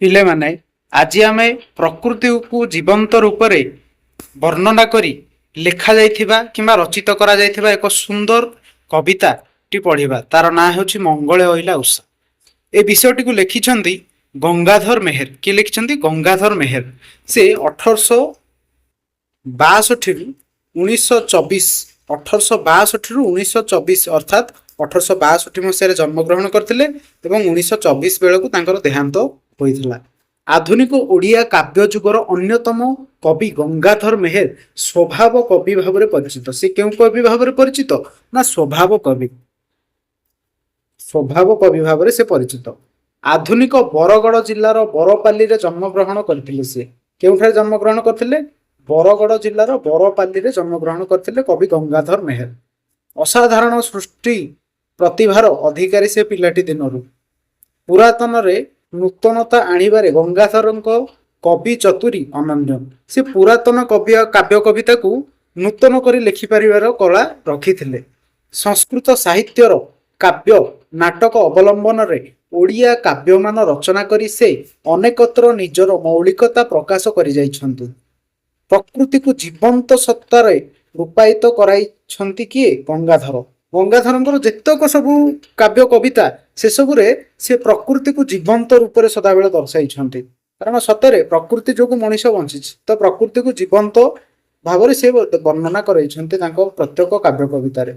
पिले माने आज आम प्रकृति को जीवंत रूप से वर्णना करी लेखा जाइथिबा किंबा रचित करा जाइथिबा एक सुंदर कविता टी पढ़िबा। तार ना होछि मंगले ओइला उषा। ए विषयटी को लिखिछंती गंगाधर मेहर। किए लिखिछंती? गंगाधर मेहर। से 1862 रु 1924 1862 रु 1924 अर्थात 1862 मसीह जन्म ग्रहण करथिले एवं 1924 बेलू तांकर देहांत होइथिला। आधुनिक ओडिया काव्य जुगर अन्यतम कवि गंगाधर मेहर स्वभाव कवि भाव में परिचित। से क्यों कवि भाव में परिचित ना स्वभाव कवि भाव में से परिचित। आधुनिक बरगड़ जिलार बरपाली रे जन्म ग्रहण करथिले। से केउठारे जन्म ग्रहण करथिले? बरगड़ जिलार बरपाली रे जन्म ग्रहण करथिले कवि गंगाधर मेहर। असाधारण सृष्टि प्रतिभार अधिकारी से पिलाटी दिनरू। पुरातन रे नूतनता आणिबारे गंगाधर कवि चतुरी अनन्य। से पुरातन कवि काव्य कविता को नूतन करी लिखि परिवार कला रखिथिले। संस्कृत साहित्यर काव्य नाटक अवलंबन रे ओडिया काव्यमान रचना करी से अनेकत्र निजर मौलिकता प्रकाश करि जाइछन्ति। प्रकृति को जीवंत सत्तार रूपायित कराइछन्ति किए? गंगाधर। गंगाधर जेतक सबू काव्य कविता से सबुरे से प्रकृति को जीवंत रूप से सदाबेले दर्शाई। कारण सतरे प्रकृति जो मनीष बंची तो प्रकृति को जीवंत भाव से वर्णना कर प्रत्येक काव्य कवितार।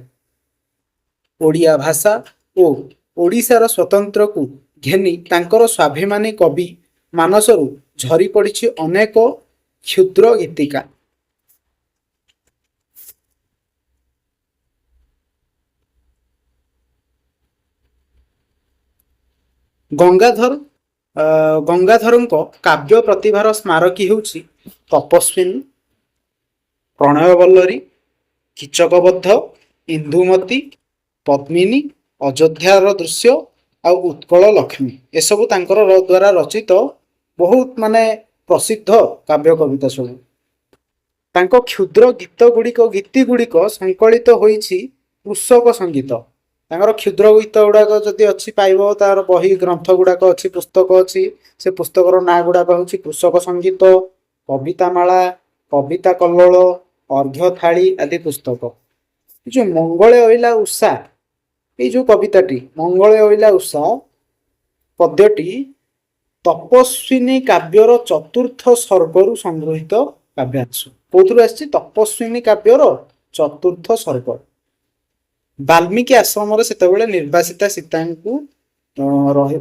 ओडिया भाषा और ओडिशार स्वतंत्र को घेनी तांकर स्वाभिमानी कवि मानसरू झरी पड़ी अनेक क्षुद्र गीतिका। गंगाधर काव्य प्रतिभार स्मारकी होउछि तपस्विनी, प्रणयवल्लरी, कीचकबद्ध, इंदुमती, पद्मिनी, अयोध्यार दृश्य आ उत्कल लक्ष्मी ए सब तांकर द्वारा रचित बहुत माने प्रसिद्ध काव्य कविता सब। तांको क्षुद्र गीत गुड़िक गीति गुड़िक संकलित होइछि कृषक संगीत। तांकर क्षुद्र गीत गुड़ाक जदि अच्छी पाइब तार बही ग्रंथ गुड़ाक अच्छी पुस्तक अच्छी से पुस्तकर ना गुड़ाक हूँ कृषक संगीत, कवितामाला, कविता कल्लोल, अर्घ्य थाली आदि पुस्तक। जो मंगले ओइला उषा ये जो कविताटी मंगले ओइला उषा पद्यटी तपस्विनी काव्यर चतुर्थ सर्गरु संगृहित काव्यांश। कौथुरु आछि? तपस्विनी काव्यर चतुर्थ सर्ग। वाल्मीकि आश्रम से निर्वासिता सीता को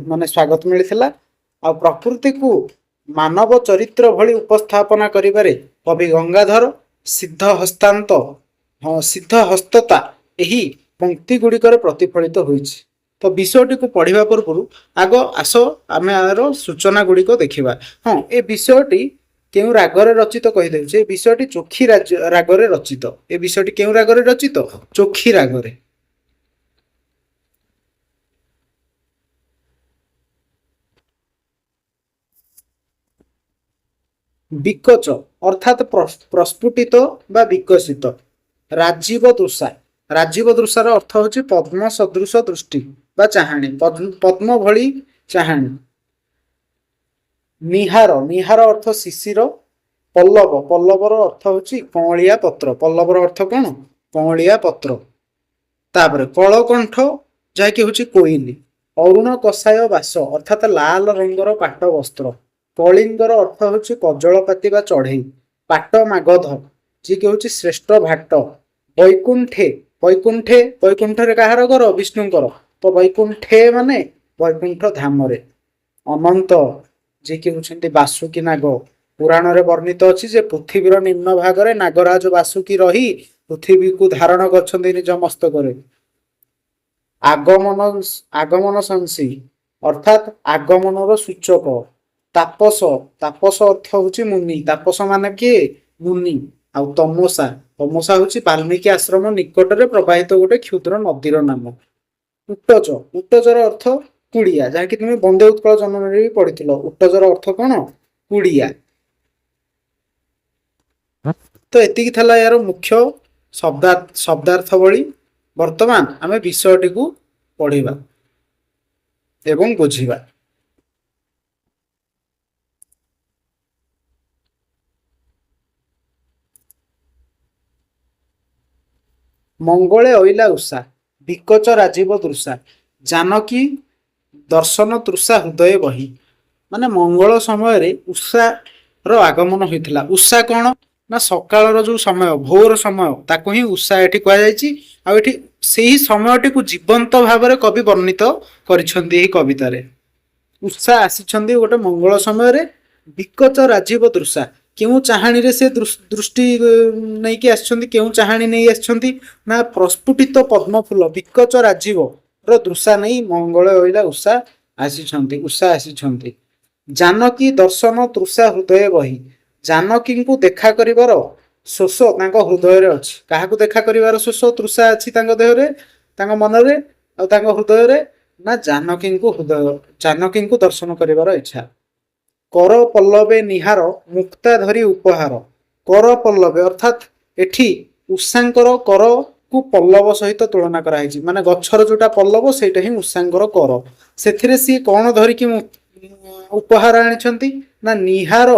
माने स्वागत मिलता। आ प्रकृति को मानव चरित्र भली उपस्थापना करिबारे कवि गंगाधर सिद्ध हस्तता यही पंक्ति गुड़िकर प्रतिफलित होइछि। तो विषयटी को पढ़िबा पूर्व आग आस आम यार सूचना गुड़िक देखा। हाँ, ए विषयटी केउ रागरे रचित कहीदे। विषयटी चोखी रागरे रचित। ए विषयटी केउ रागरे रचित? चोखी रागरे। विकच अर्थात प्रस्फुटित बा विकसित। राजीव दृशा। राजीव दृशार अर्थ होछि पद्म सदृश दृष्टि बा चाहाणी, पद्म भली चाहाणी। निहार। निहार अर्थ शिशिर। पल्लव। पल्लवर अर्थ होछि कअलिया पत्र। पल्लवर अर्थ कौन? कअलिया पत्र। तापर कलकंठ जाकि होछि कोइली। अरुण कषाय बास अर्थात लाल रंगर पाट वस्त्र। कलिंगर अर्थ होछि कजलपाती बा चढ़ई। पाट मागध जी के होछि श्रेष्ठ भाट। वैकुंठे। वैकुंठे वैकुंठरे कहार घर? विष्णुकर। तो वैकुंठे माने वैकुंठ धाम रे। अनंत जी के होछन्ति वासुकी नाग। पुराण रे वर्णित अछि जे पृथ्वीर निम्न भाग रे नागराज वासुकी रही पृथ्वी को धारण करछन्ति निज मस्तक रे। आगमन। आगमन संसी अर्थात आगमनर सूचक। तापस। तापस अर्थ होछि मुनि। तापस माने किए? मुनि। आ तमसा। तमसा होछि वाल्मीकि आश्रम निकट रे प्रवाहित गोटे क्षुद्र नदीर नाम। उट्टज। उट्टजर अर्थ कुड़िया, जहाँ कि तुम बंदे उत्कल जननी भी पढ़िथिलो। उट्टजर अर्थ कौन? कुड़िया। तो एतिकी थला यार मुख्य शब्दार्थवली। वर्तमान आमे विषयटी को पढ़िबा एवं बुझिबा। ମଙ୍ଗଳେ ଅଇଲା ଉଷା ବିକଚ ରାଜୀବ ତୃଷା ଜାନକୀ ଦର୍ଶନ ତୃଷା ହୃଦୟ ବହି। ମାନେ ମଙ୍ଗଳ ସମୟରେ ଉଷାର ଆଗମନ ହୋଇଥିଲା। ଉଷା କଣ ନା ସକାଳର ଯୋଉ ସମୟ ଭୋର ସମୟ ତାକୁ ହିଁ ଉଷା ଏଠି କୁହାଯାଇଛି। ଆଉ ଏଠି ସେହି ସମୟଟିକୁ ଜୀବନ୍ତ ଭାବରେ କବି ବର୍ଣ୍ଣିତ କରିଛନ୍ତି ଏହି କବିତାରେ। ଉଷା ଆସିଛନ୍ତି ଗୋଟେ ମଙ୍ଗଳ ସମୟରେ ବିକଚ ରାଜୀବ ତୃଷା କେଉଁ ଚାହାଣୀରେ ସେ ଦୃଷ୍ଟି ନେଇକି ଆସିଛନ୍ତି କେଉଁ ଚାହାଣୀ ନେଇ ଆସିଛନ୍ତି ନା ପ୍ରସ୍ଫୁଟିତ ପଦ୍ମ ଫୁଲ ବିକଚ ରାଜୀବ ର ଦୃଶା ନେଇ ମଙ୍ଗଳ ଅଇଲା ଉଷା ଆସିଛନ୍ତି। ଜାନକୀ ଦର୍ଶନ ତୃଷା ହୃଦୟ ବହି ଜାନକୀଙ୍କୁ ଦେଖା କରିବାର ଶୋଷ ତାଙ୍କ ହୃଦୟରେ ଅଛି। କାହାକୁ ଦେଖା କରିବାର ଶୋଷ ତୃଷା ଅଛି ତାଙ୍କ ଦେହରେ ତାଙ୍କ ମନରେ ଆଉ ତାଙ୍କ ହୃଦୟରେ ନା ଜାନକୀଙ୍କୁ ଦର୍ଶନ କରିବାର ଇଚ୍ଛା। କର ପଲ୍ଲବେ ନିହାର ମୁକ୍ତା ଧରି ଉପହାର କର ପଲ୍ଲବେ ଅର୍ଥାତ୍ ଏଠି ଉଷାଙ୍କର କରକୁ ପଲ୍ଲବ ସହିତ ତୁଳନା କରାଯାଇଛି। ମାନେ ଗଛର ଯୋଉଟା ପଲ୍ଲବ ସେଇଟା ହିଁ ଉଷାଙ୍କର କର। ସେଥିରେ ସିଏ କଣ ଧରିକି ଉପହାର ଆଣିଛନ୍ତି ନା ନିହାର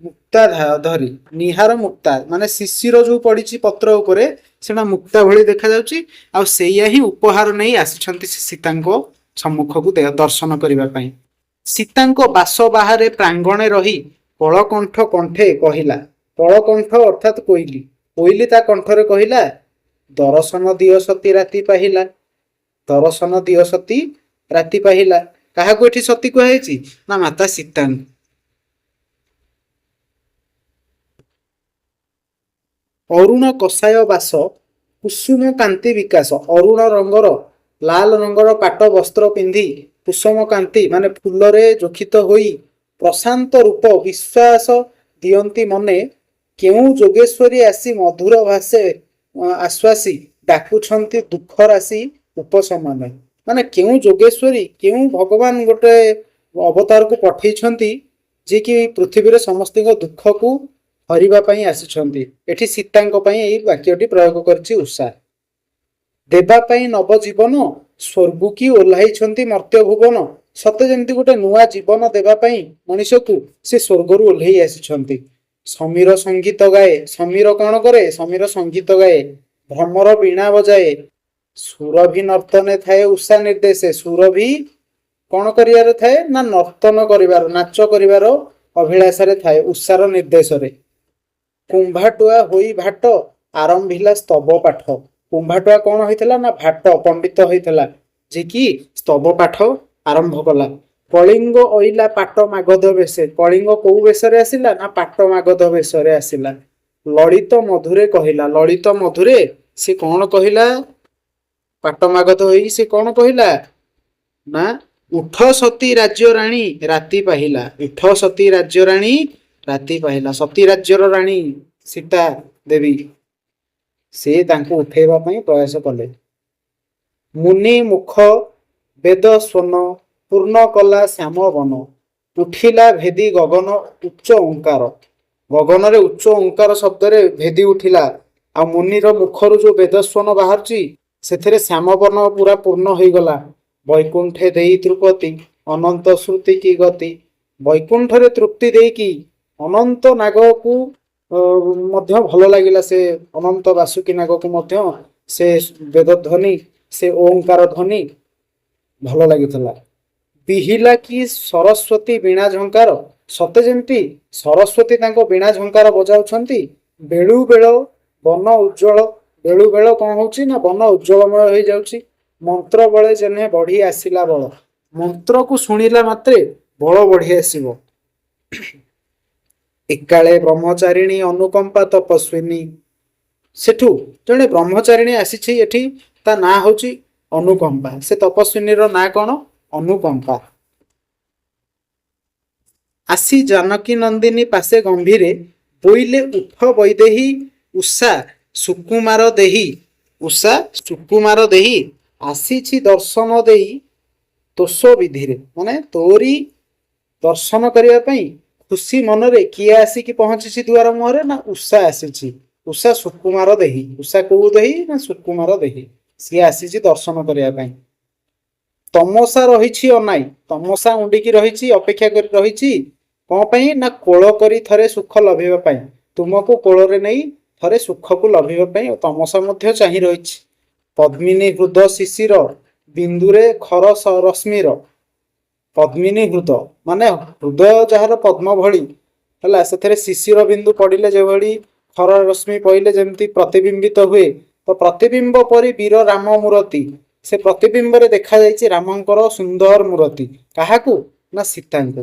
ମୁକ୍ତା ଧରି ନିହାର ମୁକ୍ତା ମାନେ ଶିଶିର ଯୋଉ ପଡିଛି ପତ୍ର ଉପରେ ସେଟା ମୁକ୍ତା ଭଳି ଦେଖାଯାଉଛି। ଆଉ ସେଇଆ ହିଁ ଉପହାର ନେଇ ଆସିଛନ୍ତି ସୀତାଙ୍କ ସମ୍ମୁଖକୁ ଦର୍ଶନ କରିବା ପାଇଁ। ସୀତାଙ୍କ ବାସ ବାହାରେ ପ୍ରାଙ୍ଗଣେ ରହି କଳକଣ୍ଠ କଣ୍ଠେ କହିଲା କଳକଣ୍ଠ ଅର୍ଥାତ୍ କୋଇଲି କୋଇଲି ତା କଣ୍ଠରେ କହିଲା ଦର୍ଶନ ଦିଅ ସତୀ ରାତି ପାହିଲା ଦର୍ଶନ ଦିଅ ସତୀ ରାତି ପାହିଲା। କାହାକୁ ଏଠି ସତୀ କୁହାଯାଇଛି ନା ମାତା ସୀତାଙ୍କୁ। ଅରୁଣ କଷାୟ ବାସ କୁସୁମ କାନ୍ତି ବିକାଶ ଅରୁଣ ରଙ୍ଗର ଲାଲ ରଙ୍ଗର ପାଟ ବସ୍ତ୍ର ପିନ୍ଧି କୁସୁମ କାନ୍ତି ମାନେ ଫୁଲରେ ଯୋଖିତ ହୋଇ ପ୍ରଶାନ୍ତ ରୂପ ବିଶ୍ୱାସ ଦିଅନ୍ତି ମନେ କେଉଁ ଯୋଗେଶ୍ୱରୀ ଆସି ମଧୁର ଭାଷେ ଆଶ୍ୱାସୀ ଡାକୁଛନ୍ତି ଦୁଃଖ ରାଶି ଉପଶମନ। ମାନେ କେଉଁ ଯୋଗେଶ୍ୱରୀ କେଉଁ ଭଗବାନ ଗୋଟେ ଅବତାରକୁ ପଠେଇଛନ୍ତି ଯିଏକି ପୃଥିବୀରେ ସମସ୍ତଙ୍କ ଦୁଃଖକୁ ହରିବା ପାଇଁ ଆସିଛନ୍ତି। ଏଠି ସୀତାଙ୍କ ପାଇଁ ଏହି ବାକ୍ୟଟି ପ୍ରୟୋଗ କରିଛି ଉଷା। ଦେବା ପାଇଁ ନବ ଜୀବନ ସ୍ୱର୍ଗୁ କି ଓହ୍ଲାଇଛନ୍ତି ମର୍ତ୍ତ୍ୟ ଭୁବନ ସତେ ଯେମିତି ଗୋଟେ ନୂଆ ଜୀବନ ଦେବା ପାଇଁ ମଣିଷକୁ ସେ ସ୍ୱର୍ଗରୁ ଓହ୍ଲେଇ ଆସିଛନ୍ତି। ସମୀର ସଙ୍ଗୀତ ଗାଏ ସମୀର କଣ କରେ ସମୀର ସଙ୍ଗୀତ ଗାଏ ଭ୍ରମର ବୀଣା ବଜାଏ ସୁରଭି ନର୍ତ୍ତନେ ଥାଏ ଉଷା ନିର୍ଦ୍ଦେଶେ ସୁରଭି କଣ କରିବାର ଥାଏ ନା ନର୍ତ୍ତନ କରିବାର ନାଚ କରିବାର ଅଭିଳାଷରେ ଥାଏ ଉଷାର ନିର୍ଦ୍ଦେଶରେ। କୁମ୍ଭାଟୁଆ ହୋଇ ଭାଟ ଆରମ୍ଭିଲା ସ୍ତବ ପାଠ କୁମ୍ଭାଟୁଆ କଣ ହେଇଥିଲା ନା ଭାଟ ପଣ୍ଡିତ ହେଇଥିଲା ଯିଏକି ସ୍ତବ ପାଠ ଆରମ୍ଭ କଲା। କଳିଙ୍ଗ ଅଇଲା ପାଟ ମାଗଧ ବେଶେ କଳିଙ୍ଗ କୋଉ ବେଶରେ ଆସିଲା ନା ପାଟ ମାଗଧ ବେଶରେ ଆସିଲା। ଲଳିତ ମଧୁରେ କହିଲା ଲଳିତ ମଧୁରେ ସେ କଣ କହିଲା ପାଟ ମାଗଧ ହେଇ ସେ କଣ କହିଲା ନା ଉଠ ସତୀ ରାଜ୍ୟ ରାଣୀ ରାତି ପାହିଲା ଉଠ ସତୀ ରାଜ୍ୟ ରାଣୀ ରାତି ପାହିଲା। ସତୀ ରାଜ୍ୟର ରାଣୀ ସୀତା ଦେବୀ ସେ ତାଙ୍କୁ ଉଠେଇବା ପାଇଁ ପ୍ରୟାସ କଲେ। ମୁନି ମୁଖ ବେଦ ସ୍ୱନ ପୂର୍ଣ୍ଣ କଲା ଶ୍ୟାମ ବନ ଉଠିଲା ଭେଦି ଗଗନ ଉଚ୍ଚ ଓଙ୍କାର ଗଗନରେ ଉଚ୍ଚ ଓଙ୍କାର ଶବ୍ଦରେ ଭେଦି ଉଠିଲା। ଆଉ ମୁନିର ମୁଖରୁ ଯୋଉ ବେଦସ୍ୱନ ବାହାରୁଛି ସେଥିରେ ଶ୍ୟାମବନ ପୁରା ପୂର୍ଣ୍ଣ ହେଇଗଲା। ବୈକୁଣ୍ଠେ ଦେଇ ତୃପତି ଅନନ୍ତ ଶ୍ରୁତି କି ଗତି ବୈକୁଣ୍ଠରେ ତୃପ୍ତି ଦେଇକି ଅନନ୍ତ ନାଗକୁ ମଧ୍ୟ ଭଲ ଲାଗିଲା। ସେ ଅନନ୍ତ ବାସୁକୀ ନାଗକୁ ମଧ୍ୟ ସେ ବେଦ ଧ୍ୱନି ସେ ଓଙ୍କାର ଧ୍ୱନି ଭଲ ଲାଗିଥିଲା। ବିହିଲା କି ସରସ୍ୱତୀ ବୀଣା ଝଙ୍କାର ସତେ ଯେମିତି ସରସ୍ୱତୀ ତାଙ୍କ ବୀଣା ଝଙ୍କାର ବଜାଉଛନ୍ତି। ବେଳୁ ବେଳ ବନ ଉଜ୍ଜଳ ବେଳୁ ବେଳ କଣ ହଉଛି ନା ବନ ଉଜ୍ଜଳମୟ ହେଇଯାଉଛି। ମନ୍ତ୍ର ବଳେ ଯେନେ ବଢି ଆସିଲା ବଳ ମନ୍ତ୍ରକୁ ଶୁଣିଲା ମାତ୍ରେ ବଳ ବଢି ଆସିବ। ଏକାଳେ ବ୍ରହ୍ମଚାରିଣୀ ଅନୁକମ୍ପା ତପସ୍ୱିନୀ ସେଠୁ ଜଣେ ବ୍ରହ୍ମଚାରିଣୀ ଆସିଛି ଏଠି ତା ନାଁ ହଉଛି ଅନୁକମ୍ପା। ସେ ତପସ୍ୱିନୀର ନାଁ କଣ ଅନୁକମ୍ପା। ଆସି ଜାନକୀ ନନ୍ଦିନୀ ପାଶେ ଗମ୍ଭୀରେ ବୋଇଲେ ଉଠ ବୈଦେହୀ ଉଷା ସୁକୁମାର ଦେହି ଉଷା ସୁକୁମାର ଦେହି ଆସିଛି ଦର୍ଶନ ଦେଇ ତୋଷ ବିଧିରେ ମାନେ ତୋରି ଦର୍ଶନ କରିବା ପାଇଁ ଖୁସି ମନରେ କିଏ ଆସିକି ପହଞ୍ଚିଛି ଦୁଆର ମୁହଁରେ ନା ଉଷା ଆସିଛି। ଉଷା ସୁକୁମାର ଦେହି ଉଷା କୋଉ ଦେହି ନା ସୁକୁମାର ଦେହି ସିଏ ଆସିଛି ଦର୍ଶନ କରିବା ପାଇଁ। ତମସା ରହିଛି ଅନାଇ ତମସା ଉଣ୍ଡିକି ରହିଛି ଅପେକ୍ଷା କରି ରହିଛି କଣ ପାଇଁ ନା କୋଳ କରି ଥରେ ସୁଖ ଲଭିବା ପାଇଁ ତୁମକୁ କୋଳରେ ନେଇ ଥରେ ସୁଖକୁ ଲଭିବା ପାଇଁ ତମସା ମଧ୍ୟ ଚାହିଁ ରହିଛି। ପଦ୍ମିନୀ ହୃଦ ଶିଶିର ବିନ୍ଦୁରେ ଖର ରଶ୍ମିର। ପଦ୍ମିନୀ ହୃଦ ମାନେ ହୃଦୟ ଯାହାର ପଦ୍ମ ଭଳି ହେଲା, ସେଥିରେ ଶିଶିର ବିନ୍ଦୁ ପଡ଼ିଲେ ଯେଭଳି ଖର ରଶ୍ମି ପଇଲେ ଯେମିତି ପ୍ରତିବିମ୍ବିତ ହୁଏ, ତ ପ୍ରତିବିମ୍ବ ପରି ବୀର ରାମ ମୂରତି, ସେ ପ୍ରତିବିମ୍ବରେ ଦେଖାଯାଇଛି ରାମଙ୍କର ସୁନ୍ଦର ମୂରତି। କାହାକୁ? ନା ସୀତାଙ୍କୁ।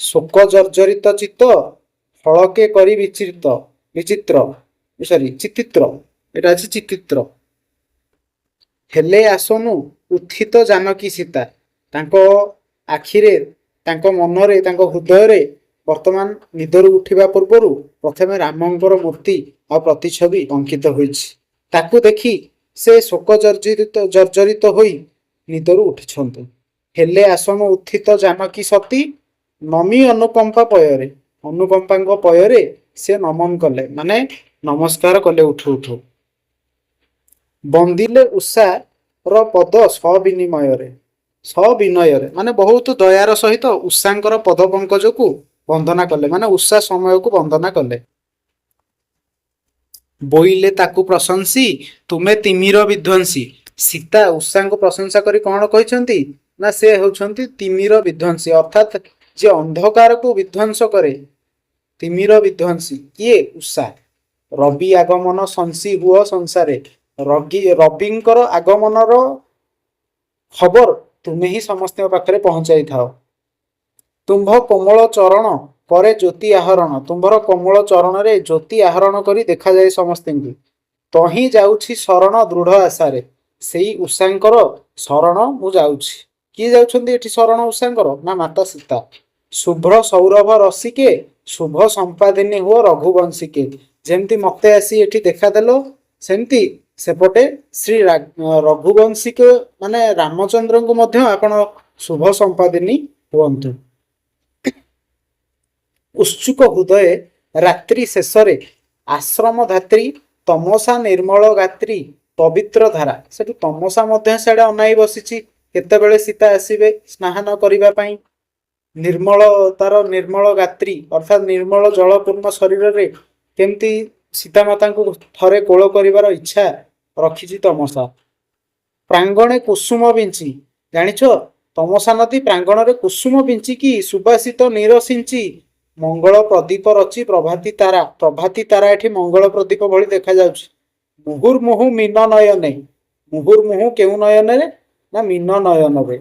ଶୋକ ଜର୍ଜରିତ ଚିତ୍ତ ଫଳକେ କରି ବିଚିତ୍ର ଚିତିତ୍ର, ଏଟା ଅଛି ଚିତିତ୍ର। ହେଲେ ଆସନୁ ଉତ୍ଥିତ ଜାନକୀ ସୀତା, ତାଙ୍କ ଆଖିରେ, ତାଙ୍କ ମନରେ, ତାଙ୍କ ହୃଦୟରେ ବର୍ତ୍ତମାନ ନିଦରୁ ଉଠିବା ପୂର୍ବରୁ ପ୍ରଥମେ ରାମଙ୍କର ମୂର୍ତ୍ତି ଆଉ ପ୍ରତିଛବି ଅଙ୍କିତ ହୋଇଛି। ତାକୁ ଦେଖି ସେ ଶୋକ ଜର୍ଜରିତ ହୋଇ ନିଦରୁ ଉଠିଛନ୍ତି। ହେଲେ ଆସନୁ ଉତ୍ଥିତ ଜାନକୀ ସତୀ ନମି ଅନୁକମ୍ପା ପୟରେ, ଅନୁକମ୍ପାଙ୍କ ପୟରେ ସେ ନମନ କଲେ, ମାନେ ନମସ୍କାର କଲେ ଉଠୁ ଉଠୁ। ବନ୍ଦିଲେ ଉଷା ର ପଦ ସବିନିମୟରେ, ସବିନୟରେ ମାନେ ବହୁତ ଦୟାର ସହିତ ଉଷାଙ୍କର ପଦ ପଙ୍କଜକୁ ବନ୍ଦନା କଲେ, ମାନେ ଉଷା ସମୟକୁ ବନ୍ଦନା କଲେ। ବୋଇଲେ ତାକୁ ପ୍ରଶଂସି ତୁମେ ତିମିର ବିଧ୍ୱଂସୀ, ସୀତା ଉଷାଙ୍କୁ ପ୍ରଶଂସା କରି କଣ କହିଛନ୍ତି? ନା ସେ ହେଉଛନ୍ତି ତିମିର ବିଧ୍ୱଂସୀ, ଅର୍ଥାତ୍ ଯେ ଅନ୍ଧକାରକୁ ବିଧ୍ୱଂସ କରେ, ତିମିର ବିଧ୍ୱଂସୀ କିଏ? ଉଷା। ରବି ଆଗମନ ସଂସି ହୁଅ ସଂସାରେ, ରବିଙ୍କର ଆଗମନର ଖବର ତୁମେ ହିଁ ସମସ୍ତଙ୍କ ପାଖରେ ପହଞ୍ଚାଇଥାଅ। ତୁମ୍ଭ କୋମଳ ଚରଣ କରେ ଜ୍ୟୋତି ଆହରଣ, ତୁମ୍ଭର କୋମଳ ଚରଣରେ ଜ୍ୟୋତି ଆହରଣ କରି ଦେଖାଯାଏ ସମସ୍ତଙ୍କୁ। ତହିଁ ଯାଉଛି ଶରଣ ଦୃଢ ଆଶାରେ, ସେଇ ଉଷାଙ୍କର ଶରଣ ମୁଁ ଯାଉଛି। କିଏ ଯାଉଛନ୍ତି ଏଠି ଶରଣ ଉଷାଙ୍କର? ନା ମାତା ସୀତା। ଶୁଭ୍ର ସୌରଭ ରସିକେ ଶୁଭ ସମ୍ପାଦିନୀ ହୁଅ ରଘୁବଂଶିକେ, ଯେମିତି ମତେ ଆସି ଏଠି ଦେଖାଦେଲ, ସେମିତି ସେପଟେ ଶ୍ରୀ ରଘୁବଂଶିକ ମାନେ ରାମଚନ୍ଦ୍ରଙ୍କୁ ମଧ୍ୟ ଆପଣ ଶୁଭ ସମ୍ପାଦିନୀ ହୁଅନ୍ତୁ। ଉତ୍ସୁକ ହୃଦୟ ରାତ୍ରି ଶେଷରେ ଆଶ୍ରମ ଧାତ୍ରୀ ତମସା ନିର୍ମଳ ଗାତ୍ରୀ ପବିତ୍ର ଧାରା, ସେଠୁ ତମସା ମଧ୍ୟ ସିଆଡେ ଅନାଇ ବସିଛି, କେତେବେଳେ ସୀତା ଆସିବେ ସ୍ନାନ କରିବା ପାଇଁ। ନିର୍ମଳ, ତାର ନିର୍ମଳ ଗାତ୍ରୀ ଅର୍ଥାତ୍ ନିର୍ମଳ ଜଳପୂର୍ଣ୍ଣ ଶରୀରରେ କେମିତି ସୀତାମାତାଙ୍କୁ ଥରେ କୋଳ କରିବାର ଇଚ୍ଛା ରଖିଛି ତମସା। ପ୍ରାଙ୍ଗଣେ କୁସୁମ ବିଞ୍ଚି, ଜାଣିଛ ତମସା ନଦୀ ପ୍ରାଙ୍ଗଣରେ କୁସୁମ ବିଞ୍ଚିକି ସୁବାସିତ ନିରସିଞ୍ଚି ମଙ୍ଗଳ ପ୍ରଦୀପ ରଚି ପ୍ରଭାତୀ ତାରା, ପ୍ରଭାତୀ ତାରା ଏଠି ମଙ୍ଗଳ ପ୍ରଦୀପ ଭଳି ଦେଖାଯାଉଛି। ମୁହୁର୍ମୁହୁ ମୀନ ନୟନେ, ମୁହୁର୍ମୁହୁ କେଉଁ ନୟନରେ? ନା ମୀନ ନୟନରେ,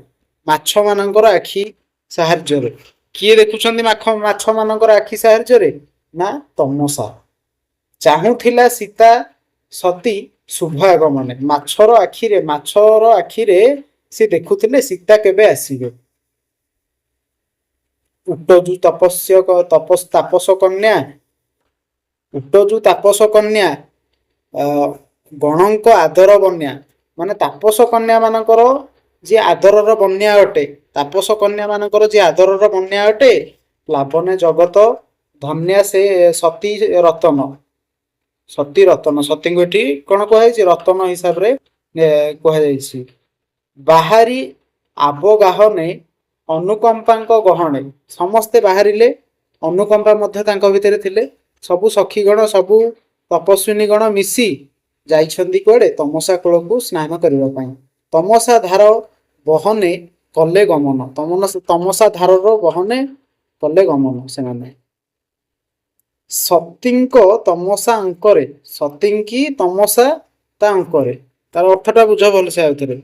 ମାଛ ମାନଙ୍କର ଆଖି ସାହାଯ୍ୟରେ। କିଏ ଦେଖୁଛନ୍ତି ମାଛ ମାନଙ୍କର ଆଖି ସାହାଯ୍ୟରେ? ନା ତମସା। ଚାହୁଁଥିଲା ସୀତା ସତୀ ଶୁଭ ଆଗମନେ, ମାଛର ଆଖିରେ ସେ ଦେଖୁଥିଲେ ସୀତା କେବେ ଆସିବେ। ଉଟଜୁ ତାପସ କନ୍ୟା, ଉଟଜୁ ତାପସ କନ୍ୟା ଗଣଙ୍କ ଆଦର ବନ୍ୟା, ମାନେ ତାପସ କନ୍ୟା ମାନଙ୍କର ଯିଏ ଆଦରର ବନ୍ୟା ଅଟେ, ତାପସ କନ୍ୟା ମାନଙ୍କର ଯିଏ ଆଦରର ବନ୍ୟା ଅଟେ, ଲାବନେ ଜଗତ ଧନ୍ୟା ସେ ସତୀ ରତନ, ସତୀ ରତନ, ସତୀଙ୍କୁ ଏଠି କଣ କୁହାଯାଇଛି? ରତନ ହିସାବରେ କୁହାଯାଇଛି। ବାହାରି ଆବଗାହନେ ଅନୁକମ୍ପାଙ୍କ ଗହଣେ, ସମସ୍ତେ ବାହାରିଲେ, ଅନୁକମ୍ପା ମଧ୍ୟ ତାଙ୍କ ଭିତରେ ଥିଲେ। ସବୁ ସଖୀଗଣ, ସବୁ ତପସ୍ୱିନୀ ଗଣ ମିଶି ଯାଇଛନ୍ତି କୁଆଡେ? ତମସା କୂଳକୁ ସ୍ନାନ କରିବା ପାଇଁ। ତମସା ଧାର ବହନେ କଲେ ଗମନ, ତମସା ଧାରର ବହନେ କଲେ ଗମନ ସେମାନେ। ସତୀଙ୍କ ତମସା ଅଙ୍କରେ, ସତୀଙ୍କି ତମସା ତା ଅଙ୍କରେ, ତାର ଅର୍ଥଟା ବୁଝ ଭଲସେ ଆଉଥରେ।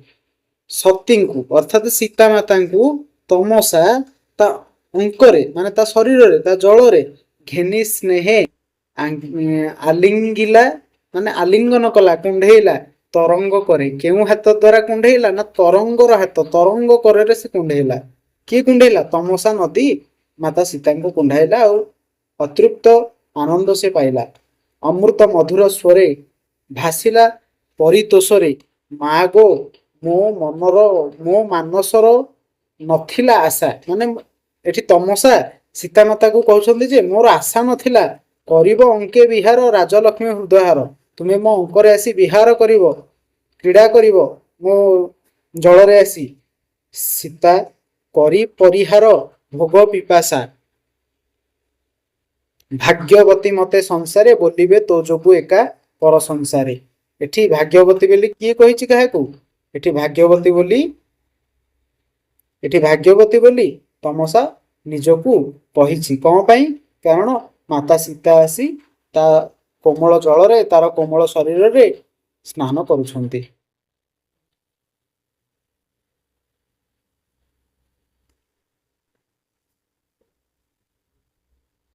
ସତୀଙ୍କୁ ଅର୍ଥାତ୍ ସୀତା ମାତାଙ୍କୁ ତମସା ତା ଅଙ୍କରେ ମାନେ ତା ଶରୀରରେ, ତା ଜଳରେ ଘେନି ସ୍ନେହେ ଆଲିଙ୍ଗିଲା, ମାନେ ଆଲିଙ୍ଗନ କଲା, କୁଣ୍ଢେଇଲା ତରଙ୍ଗ କରେ। କେଉଁ ହାତ ଦ୍ଵାରା କୁଣ୍ଢେଇଲା? ନା ତରଙ୍ଗର ହାତ, ତରଙ୍ଗ କରରେ ସେ କୁଣ୍ଢେଇଲା। କିଏ କୁଣ୍ଢେଇଲା? ତମସା ନଦୀ ମାତା ସୀତାଙ୍କୁ କୁଣ୍ଢାଇଲା ଆଉ ଅତୃପ୍ତ ଆନନ୍ଦ ସେ ପାଇଲା। ଅମୃତ ମଧୁର ସ୍ୱରେ ଭାସିଲା ପରିତୋଷରେ, ମା ଗୋ ମୋ ମାନସର ନଥିଲା ଆଶା, ମାନେ ଏଠି ତମସା ସୀତାମାତାକୁ କହୁଛନ୍ତି ଯେ ମୋର ଆଶା ନଥିଲା, କରିବ ଅଙ୍କେ ବିହାର ରାଜଲକ୍ଷ୍ମୀ ହୃଦୟହାର, ତୁମେ ମୋ ଅଙ୍କରେ ଆସି ବିହାର କରିବ, କ୍ରୀଡ଼ା କରିବ ମୋ ଜଳରେ ଆସି। ସୀତା କରି ପରିହାର ଭୋଗ ପିପାସା, ଭାଗ୍ୟବତୀ ମତେ ସଂସାରେ ବୋଲିବେ ତୋ ଯୋଗୁ ଏକା ପର ସଂସାରେ। ଏଠି ଭାଗ୍ୟବତୀ ବୋଲି କିଏ କହିଛି କାହାକୁ? ଏଠି ଭାଗ୍ୟବତୀ ବୋଲି ତମସା ନିଜକୁ କହିଛି। କଣ ପାଇଁ? କାରଣ ମାତା ସୀତା ଆସି ତା କୋମଳ ଜଳରେ ତାର କୋମଳ ଶରୀରରେ ସ୍ନାନ କରୁଛନ୍ତି।